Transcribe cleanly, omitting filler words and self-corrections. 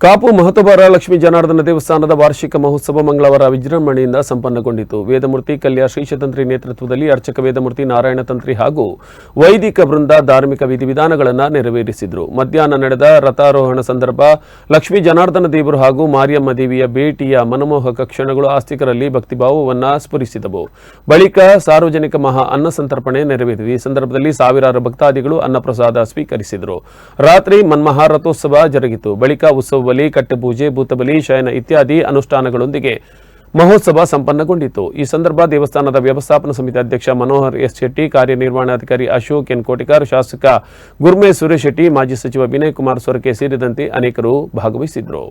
ಕಾಪು ಮಹತೋಬಾರ ಲಕ್ಷ್ಮೀ ಜನಾರ್ದನ ದೇವಸ್ಥಾನದ ವಾರ್ಷಿಕ ಮಹೋತ್ಸವ ಮಂಗಳವಾರ ವಿಜೃಂಭಣೆಯಿಂದ ಸಂಪನ್ನಗೊಂಡಿತು. ವೇದಮೂರ್ತಿ ಕಲ್ಯ ಶ್ರೀಶತಂತ್ರಿ ನೇತೃತ್ವದಲ್ಲಿ ಅರ್ಚಕ ವೇದಮೂರ್ತಿ ನಾರಾಯಣ ತಂತ್ರಿ ಹಾಗೂ ವೈದಿಕ ವೃಂದ ಧಾರ್ಮಿಕ ವಿಧಿವಿಧಾನಗಳನ್ನು ನೆರವೇರಿಸಿದರು. ಮಧ್ಯಾಹ್ನ ನಡೆದ ರಥಾರೋಹಣ ಸಂದರ್ಭ ಲಕ್ಷ್ಮೀ ಜನಾರ್ದನ ದೇವರು ಹಾಗೂ ಮಾರಿಯಮ್ಮ ದೇವಿಯ ಭೇಟಿಯ ಮನಮೋಹಕ ಕ್ಷಣಗಳು ಆಸ್ತಿಕರಲ್ಲಿ ಭಕ್ತಿಭಾವವನ್ನು ಸ್ಫುರಿಸಿದವು. ಬಳಿಕ ಸಾರ್ವಜನಿಕ ಮಹಾ ಅನ್ನ ಸಂತರ್ಪಣೆ ನೆರವೇರಿದೆ. ಈ ಸಂದರ್ಭದಲ್ಲಿ ಸಾವಿರಾರು ಭಕ್ತಾದಿಗಳು ಅನ್ನಪ್ರಸಾದ ಸ್ವೀಕರಿಸಿದರು. ರಾತ್ರಿ ಮನ್ಮಹಾ ರಥೋತ್ಸವ ಜರುಗಿತು. ಬಳಿಕ ಉತ್ಸವ ಬಲಿ, ಕಟ್ಟೆಪೂಜೆ, ಭೂತಬಲಿ, ಶಯನ ಇತ್ಯಾದಿ ಅನುಷ್ಠಾನಗಳೊಂದಿಗೆ ಮಹೋತ್ಸವ ಸಂಪನ್ನಗೊಂಡಿತು. ಈ ಸಂದರ್ಭ ದೇವಸ್ಥಾನದ ವ್ಯವಸ್ಥಾಪನಾ ಸಮಿತಿ ಅಧ್ಯಕ್ಷ ಮನೋಹರ್ ಎಸ್ ಶೆಟ್ಟಿ, ಕಾರ್ಯನಿರ್ವಹಣಾಧಿಕಾರಿ ಅಶೋಕ್ ಎನ್ ಕೋಟಿಕರ್, ಶಾಸಕ ಗುರ್ಮೆ ಸುರೇಶ್ ಶೆಟ್ಟಿ, ಮಾಜಿ ಸಚಿವ ವಿನಯ್ ಕುಮಾರ್ ಸೊರಕೆ ಸೇರಿದಂತೆ ಅನೇಕರು ಭಾಗವಹಿಸಿದ್ದರು.